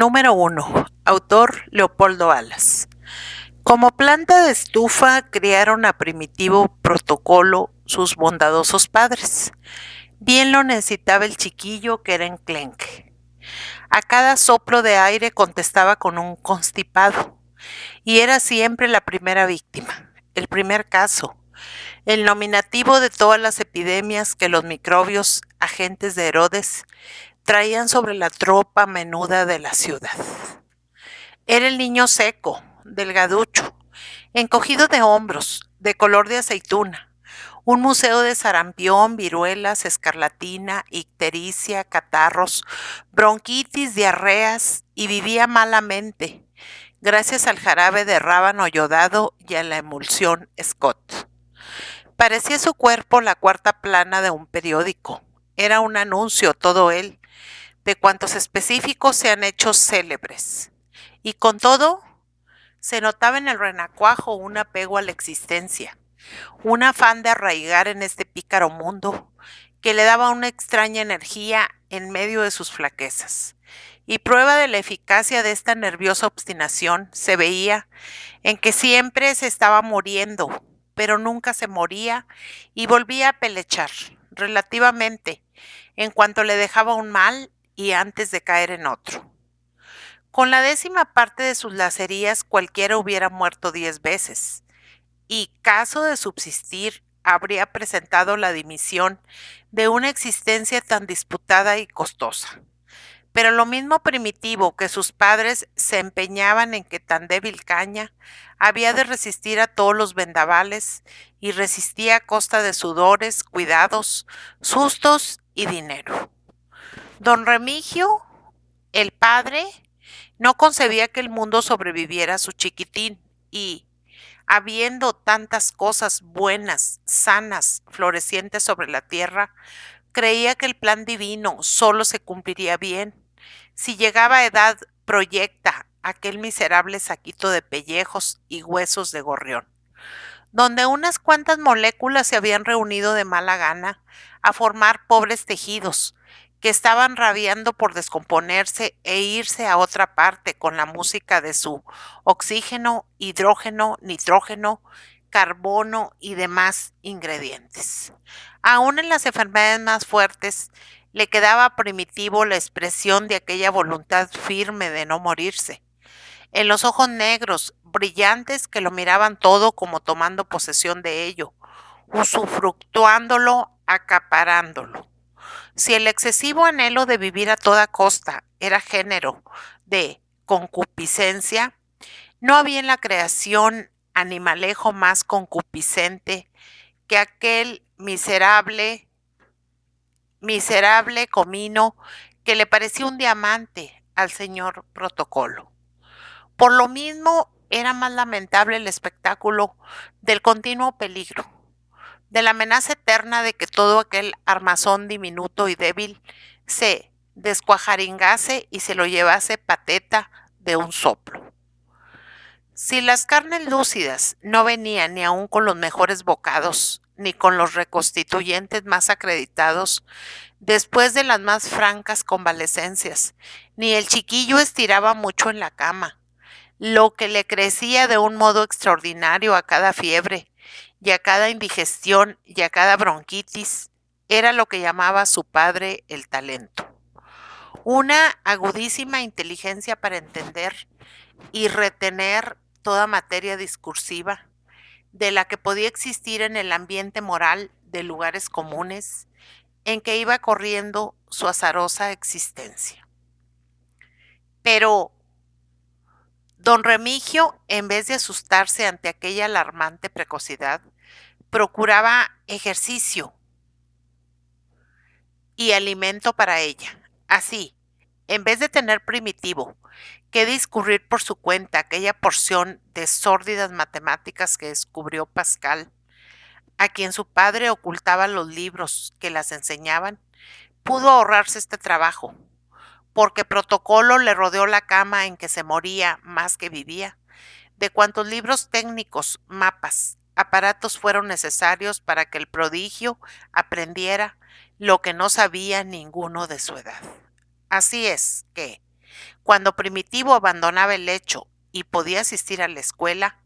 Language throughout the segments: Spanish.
número 1. Autor Leopoldo Alas. Como planta de estufa criaron a Primitivo Protocolo sus bondadosos padres. Bien lo necesitaba el chiquillo que era enclenque. A cada soplo de aire contestaba con un constipado. Y era siempre la primera víctima, el primer caso, el nominativo de todas las epidemias que los microbios, agentes de Herodes, traían sobre la tropa menuda de la ciudad. Era el niño seco, delgaducho, encogido de hombros, de color de aceituna, un museo de sarampión, viruelas, escarlatina, ictericia, catarros, bronquitis, diarreas, y vivía malamente, gracias al jarabe de rábano yodado y a la emulsión Scott. Parecía su cuerpo la cuarta plana de un periódico. Era un anuncio, todo él, de cuantos específicos se han hecho célebres. Y con todo, se notaba en el renacuajo un apego a la existencia, un afán de arraigar en este pícaro mundo que le daba una extraña energía en medio de sus flaquezas. Y prueba de la eficacia de esta nerviosa obstinación se veía en que siempre se estaba muriendo, pero nunca se moría y volvía a pelechar, relativamente, en cuanto le dejaba un mal y antes de caer en otro. Con la 10ª parte de sus lacerías cualquiera hubiera muerto 10 veces, y caso de subsistir habría presentado la dimisión de una existencia tan disputada y costosa. Pero lo mismo Primitivo que sus padres se empeñaban en que tan débil caña había de resistir a todos los vendavales y resistía a costa de sudores, cuidados, sustos y dinero. Don Remigio, el padre, no concebía que el mundo sobreviviera a su chiquitín y, habiendo tantas cosas buenas, sanas, florecientes sobre la tierra, creía que el plan divino solo se cumpliría bien si llegaba a edad proyecta aquel miserable saquito de pellejos y huesos de gorrión, donde unas cuantas moléculas se habían reunido de mala gana a formar pobres tejidos que estaban rabiando por descomponerse e irse a otra parte con la música de su oxígeno, hidrógeno, nitrógeno, carbono y demás ingredientes. Aún en las enfermedades más fuertes, le quedaba Primitivo la expresión de aquella voluntad firme de no morirse. En los ojos negros, brillantes, que lo miraban todo como tomando posesión de ello, usufructuándolo, acaparándolo. Si el excesivo anhelo de vivir a toda costa era género de concupiscencia, no había en la creación animalejo más concupiscente que aquel miserable comino que le parecía un diamante al señor Protocolo. Por lo mismo, era más lamentable el espectáculo del continuo peligro, de la amenaza eterna de que todo aquel armazón diminuto y débil se descuajaringase y se lo llevase pateta de un soplo. Si las carnes lúcidas no venían ni aun con los mejores bocados, ni con los reconstituyentes más acreditados, después de las más francas convalecencias, ni el chiquillo estiraba mucho en la cama, lo que le crecía de un modo extraordinario a cada fiebre, y a cada indigestión, y a cada bronquitis, era lo que llamaba su padre el talento. Una agudísima inteligencia para entender y retener toda materia discursiva, de la que podía existir en el ambiente moral de lugares comunes en que iba corriendo su azarosa existencia. Pero don Remigio, en vez de asustarse ante aquella alarmante precocidad, procuraba ejercicio y alimento para ella. Así, en vez de tener Primitivo que discurrir por su cuenta aquella porción de sórdidas matemáticas que descubrió Pascal, a quien su padre ocultaba los libros que las enseñaban, pudo ahorrarse este trabajo, porque Protocolo le rodeó la cama en que se moría más que vivía, de cuantos libros técnicos, mapas, aparatos fueron necesarios para que el prodigio aprendiera lo que no sabía ninguno de su edad. Así es que, Cuando Primitivo abandonaba el lecho y podía asistir a la escuela,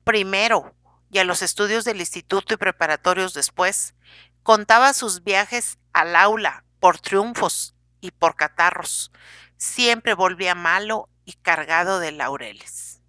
primero, y a los estudios del instituto y preparatorios después, contaba sus viajes al aula por triunfos y por catarros. Siempre volvía malo y cargado de laureles.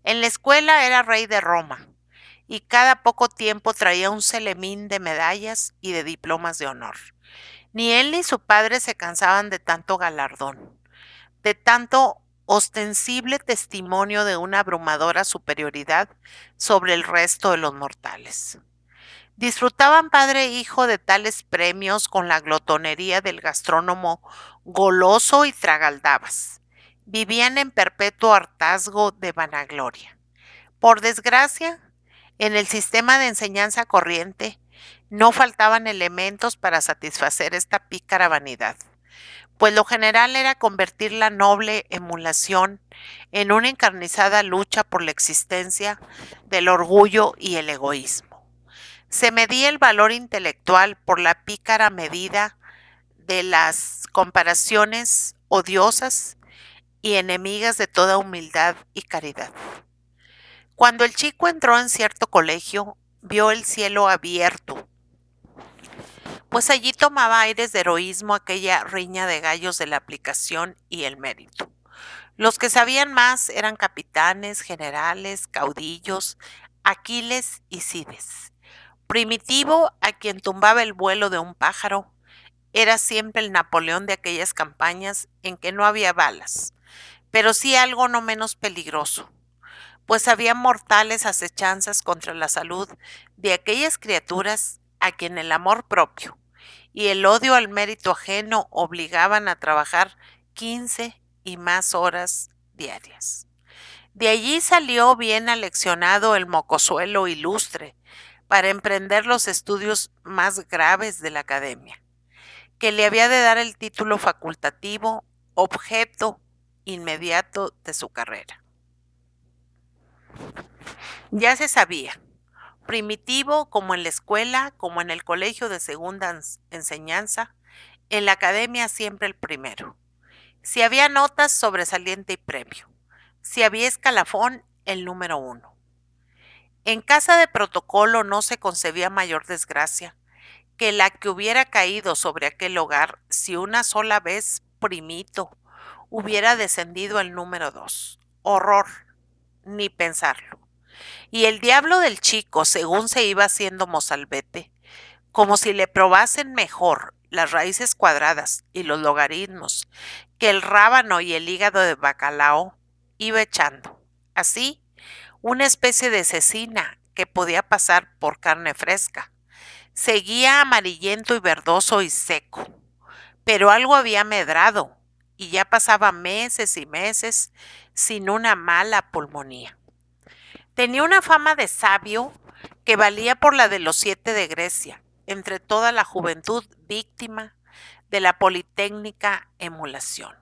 En la escuela era rey de Roma y cada poco tiempo traía un celemín de medallas y de diplomas de honor. Ni él ni su padre se cansaban de tanto galardón, de tanto ostensible testimonio de una abrumadora superioridad sobre el resto de los mortales. Disfrutaban padre e hijo de tales premios con la glotonería del gastrónomo goloso y tragaldabas. Vivían en perpetuo hartazgo de vanagloria. Por desgracia, en el sistema de enseñanza corriente no faltaban elementos para satisfacer esta pícara vanidad, pues lo general era convertir la noble emulación en una encarnizada lucha por la existencia del orgullo y el egoísmo. Se medía el valor intelectual por la pícara medida de las comparaciones odiosas y enemigas de toda humildad y caridad. Cuando el chico entró en cierto colegio, vio el cielo abierto, pues allí tomaba aires de heroísmo aquella riña de gallos de la aplicación y el mérito. Los que sabían más eran capitanes, generales, caudillos, Aquiles y Cides. Primitivo, a quien tumbaba el vuelo de un pájaro, era siempre el Napoleón de aquellas campañas en que no había balas, pero sí algo no menos peligroso, pues había mortales acechanzas contra la salud de aquellas criaturas a quien el amor propio y el odio al mérito ajeno obligaban a trabajar 15 y más horas diarias. De allí salió bien aleccionado el mocosuelo ilustre para emprender los estudios más graves de la academia, que le había de dar el título facultativo, objeto inmediato de su carrera. Ya se sabía, Primitivo, como en la escuela, como en el colegio de segunda enseñanza, en la academia siempre el primero. Si había notas, sobresaliente y premio. Si había escalafón, el número 1. En casa de protocolo no se concebía mayor desgracia que la que hubiera caído sobre aquel hogar si una sola vez Primito hubiera descendido al número 2. Horror, ni pensarlo. Y el diablo del chico, según se iba haciendo mozalbete, como si le probasen mejor las raíces cuadradas y los logaritmos que el rábano y el hígado de bacalao, iba echando, así, una especie de cecina que podía pasar por carne fresca. Seguía amarillento y verdoso y seco, pero algo había medrado y ya pasaba meses y meses sin una mala pulmonía. Tenía una fama de sabio que valía por la de los 7 de Grecia, entre toda la juventud víctima de la politécnica emulación.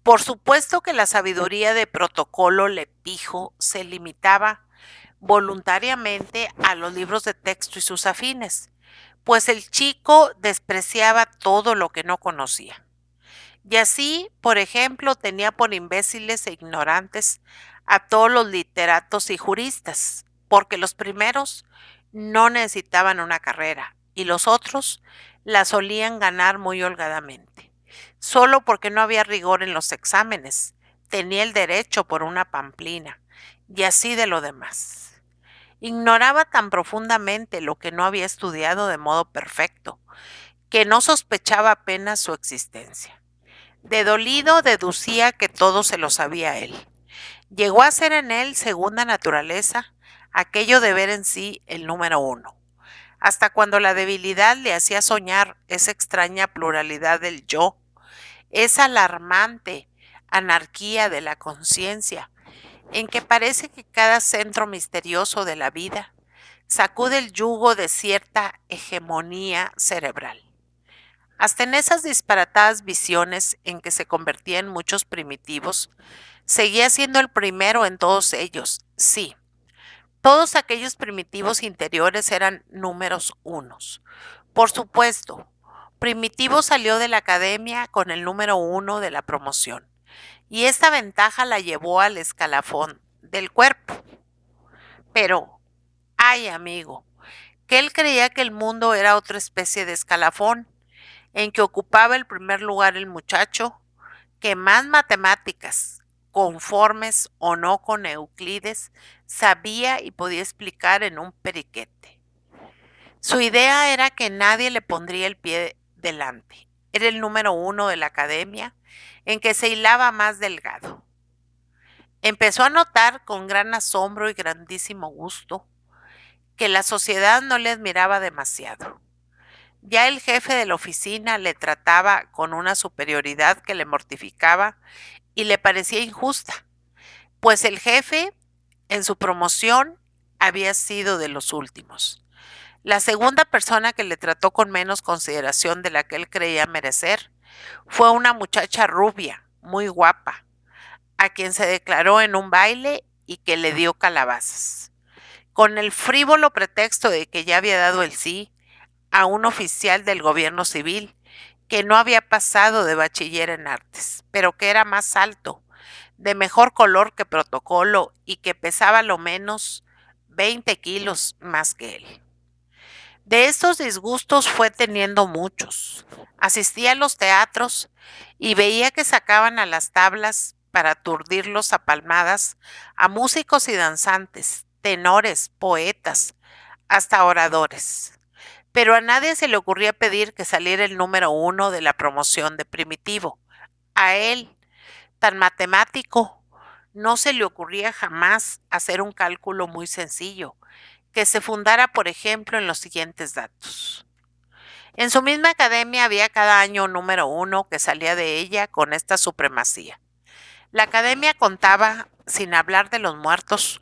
Por supuesto que la sabiduría de protocolo Lepijo se limitaba voluntariamente a los libros de texto y sus afines, pues el chico despreciaba todo lo que no conocía. Y así, por ejemplo, tenía por imbéciles e ignorantes a todos los literatos y juristas, porque los primeros no necesitaban una carrera y los otros la solían ganar muy holgadamente. Solo porque no había rigor en los exámenes, tenía el derecho por una pamplina, y así de lo demás. Ignoraba tan profundamente lo que no había estudiado de modo perfecto, que no sospechaba apenas su existencia. De dolido deducía que todo se lo sabía él. Llegó a ser en él segunda naturaleza aquello de ver en sí el número 1, hasta cuando la debilidad le hacía soñar esa extraña pluralidad del yo, esa alarmante anarquía de la conciencia, en que parece que cada centro misterioso de la vida sacude el yugo de cierta hegemonía cerebral. Hasta en esas disparatadas visiones en que se convertía en muchos primitivos, seguía siendo el primero en todos ellos, sí. Todos aquellos primitivos interiores eran números unos. Por supuesto, Primitivo salió de la academia con el número 1 de la promoción, y esta ventaja la llevó al escalafón del cuerpo. Pero, ay amigo, que él creía que el mundo era otra especie de escalafón, en que ocupaba el primer lugar el muchacho, que más matemáticas, conformes o no con Euclides, sabía y podía explicar en un periquete. Su idea era que nadie le pondría el pie delante. Era el número uno de la academia, en que se hilaba más delgado. Empezó a notar con gran asombro y grandísimo gusto que la sociedad no le admiraba demasiado. Ya el jefe de la oficina le trataba con una superioridad que le mortificaba y le parecía injusta, pues el jefe, en su promoción, había sido de los últimos. La segunda persona que le trató con menos consideración de la que él creía merecer fue una muchacha rubia, muy guapa, a quien se declaró en un baile y que le dio calabazas. Con el frívolo pretexto de que ya había dado el sí a un oficial del gobierno civil que no había pasado de bachiller en artes, pero que era más alto, de mejor color que Protocolo y que pesaba lo menos 20 kilos más que él. De estos disgustos fue teniendo muchos. Asistía a los teatros y veía que sacaban a las tablas para aturdirlos a palmadas a músicos y danzantes, tenores, poetas, hasta oradores. Pero a nadie se le ocurría pedir que saliera el número uno de la promoción de Primitivo. A él, tan matemático, no se le ocurría jamás hacer un cálculo muy sencillo, que se fundara, por ejemplo, en los siguientes datos. En su misma academia había cada año un número uno que salía de ella con esta supremacía. La academia contaba, sin hablar de los muertos,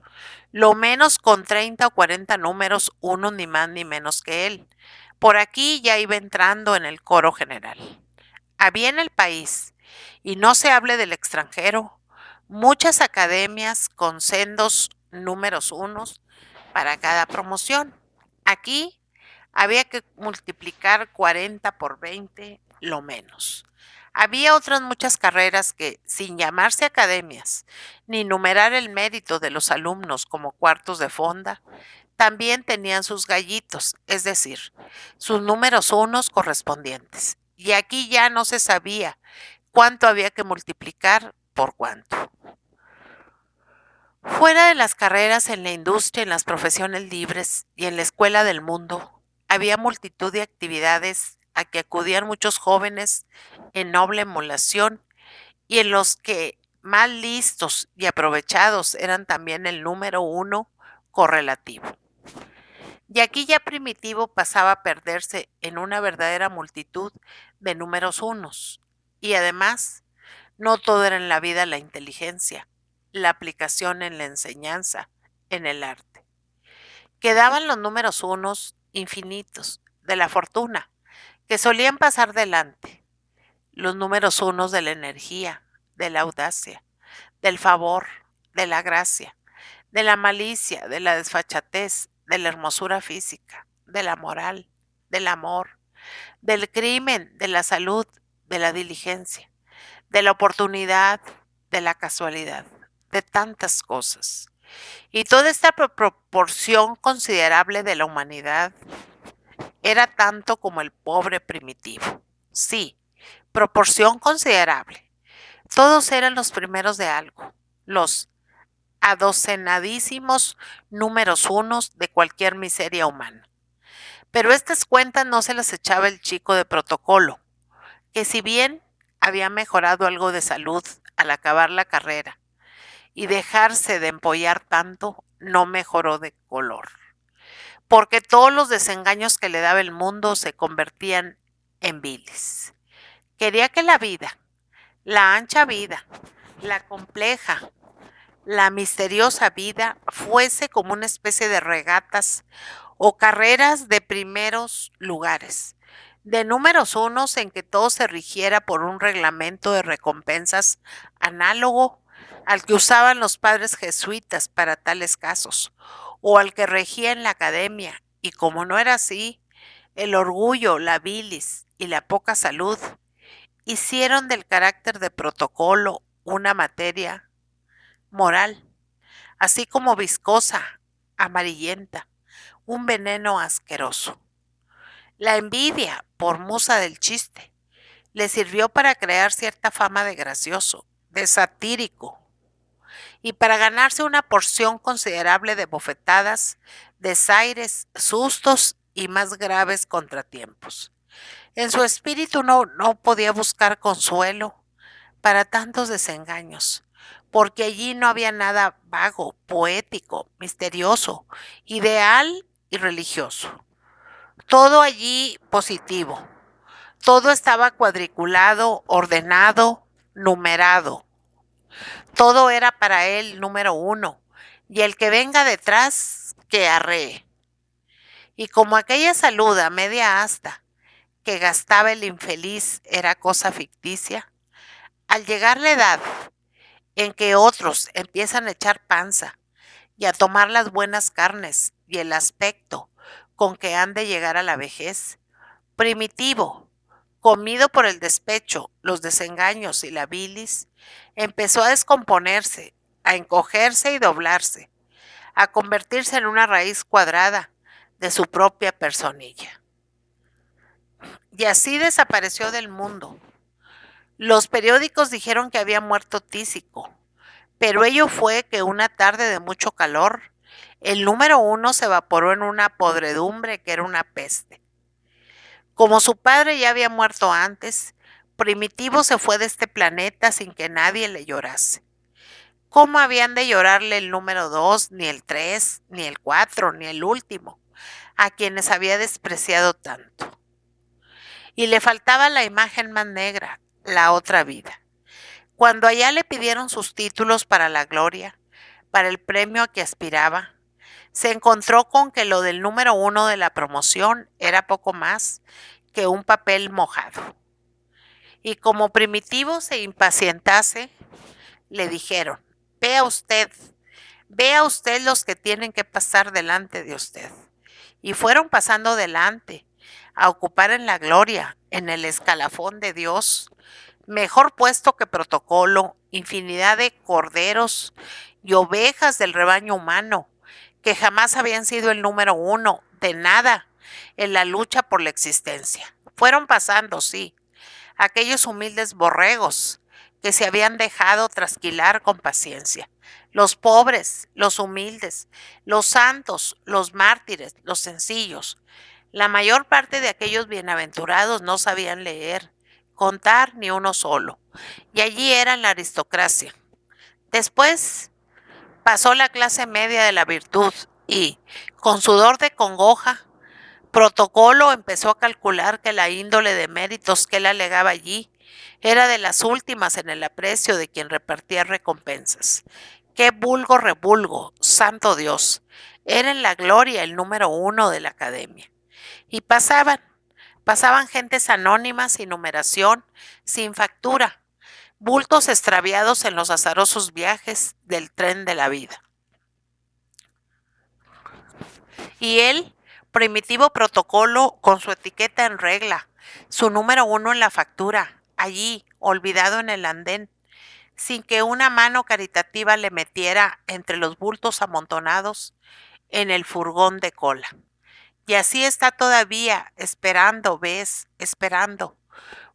lo menos con 30 o 40 números, uno ni más ni menos que él. Por aquí ya iba entrando en el coro general. Había en el país, y no se hable del extranjero, muchas academias con sendos números unos para cada promoción. Aquí había que multiplicar 40 por 20, lo menos. Había otras muchas carreras que, sin llamarse academias, ni numerar el mérito de los alumnos como cuartos de fonda, también tenían sus gallitos, es decir, sus números unos correspondientes. Y aquí ya no se sabía cuánto había que multiplicar por cuánto. Fuera de las carreras en la industria, en las profesiones libres y en la escuela del mundo, había multitud de actividades a que acudían muchos jóvenes en noble emulación y en los que más listos y aprovechados eran también el número uno correlativo. Y aquí ya Primitivo pasaba a perderse en una verdadera multitud de números unos. Y además, no todo era en la vida la inteligencia, la aplicación en la enseñanza, en el arte. Quedaban los números unos infinitos de la fortuna, que solían pasar delante, los números unos de la energía, de la audacia, del favor, de la gracia, de la malicia, de la desfachatez, de la hermosura física, de la moral, del amor, del crimen, de la salud, de la diligencia, de la oportunidad, de la casualidad, de tantas cosas. Y toda esta proporción considerable de la humanidad era tanto como el pobre Primitivo. Sí, proporción considerable. Todos eran los primeros de algo, los adocenadísimos números unos de cualquier miseria humana. Pero estas cuentas no se las echaba el chico de Protocolo, que si bien había mejorado algo de salud al acabar la carrera y dejarse de empollar tanto, no mejoró de color, porque todos los desengaños que le daba el mundo se convertían en bilis. Quería que la vida, la ancha vida, la compleja, la misteriosa vida fuese como una especie de regatas o carreras de primeros lugares, de números unos en que todo se rigiera por un reglamento de recompensas análogo al que usaban los padres jesuitas para tales casos, o al que regía en la academia, y como no era así, el orgullo, la bilis y la poca salud hicieron del carácter de Protocolo una materia moral, así como viscosa, amarillenta, un veneno asqueroso. La envidia, por musa del chiste, le sirvió para crear cierta fama de gracioso, de satírico, y para ganarse una porción considerable de bofetadas, desaires, sustos y más graves contratiempos. En su espíritu no podía buscar consuelo para tantos desengaños, porque allí no había nada vago, poético, misterioso, ideal y religioso. Todo allí positivo. Todo estaba cuadriculado, ordenado, numerado. Todo era para él número uno. Y el que venga detrás, que arree. Y como aquella salud a media asta que gastaba el infeliz era cosa ficticia, al llegar la edad en que otros empiezan a echar panza y a tomar las buenas carnes y el aspecto con que han de llegar a la vejez, Primitivo, comido por el despecho, los desengaños y la bilis, empezó a descomponerse, a encogerse y doblarse, a convertirse en una raíz cuadrada de su propia personilla. Y así desapareció del mundo. Los periódicos dijeron que había muerto Tísico, pero ello fue que una tarde de mucho calor, el número uno se evaporó en una podredumbre que era una peste. Como su padre ya había muerto antes, Primitivo se fue de este planeta sin que nadie le llorase. ¿Cómo habían de llorarle el número 2, ni el 3, ni el 4, ni el último, a quienes había despreciado tanto? Y le faltaba la imagen más negra, la otra vida. Cuando allá le pidieron sus títulos para la gloria, para el premio a que aspiraba, se encontró con que lo del número uno de la promoción era poco más que un papel mojado. Y como Primitivo se impacientase, le dijeron, vea usted los que tienen que pasar delante de usted. Y fueron pasando delante, a ocupar en la gloria, en el escalafón de Dios, mejor puesto que protocolo, infinidad de corderos y ovejas del rebaño humano, que jamás habían sido el número uno de nada en la lucha por la existencia. Fueron pasando, sí, aquellos humildes borregos que se habían dejado trasquilar con paciencia. Los pobres, los humildes, los santos, los mártires, los sencillos. La mayor parte de aquellos bienaventurados no sabían leer, contar ni uno solo. Y allí era la aristocracia. Después pasó la clase media de la virtud y, con sudor de congoja, Protocolo empezó a calcular que la índole de méritos que él alegaba allí era de las últimas en el aprecio de quien repartía recompensas. ¡Qué vulgo revulgo! ¡Santo Dios! Era en la gloria el número uno de la academia. Y pasaban gentes anónimas sin numeración, sin factura, bultos extraviados en los azarosos viajes del tren de la vida. Y él, Primitivo Protocolo, con su etiqueta en regla, su número uno en la factura, allí, olvidado en el andén, sin que una mano caritativa le metiera entre los bultos amontonados en el furgón de cola. Y así está todavía, esperando, ves, esperando,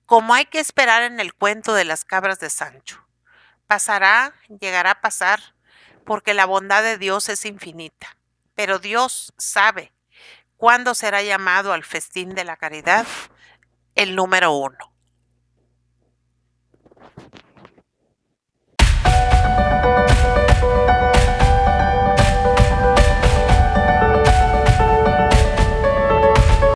como hay que esperar en el cuento de las cabras de Sancho. Pasará, llegará a pasar, porque la bondad de Dios es infinita. Pero Dios sabe cuándo será llamado al festín de la caridad el número uno.